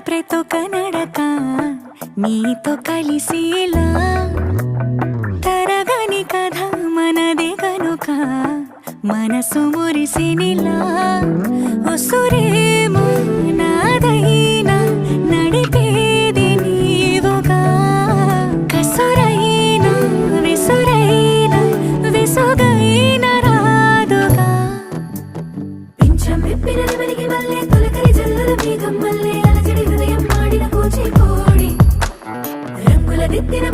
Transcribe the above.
ప్రతొక నడక నీతో కలిసేలా తరగని కథ మనదే కనుక మనసు మురిసినిలా ఉసురేమో నాదైనా నడిపేది నీవుగా కసురైనా విసురైనా విసుగైన రాదుగా పింఛం విప్పిన వెలిగి మల్లె తొలకరి జల్లుల మేఘం మల్లె అలజడి హృదయం మాడిన కూచిపూడి రంగుల దిద్దిన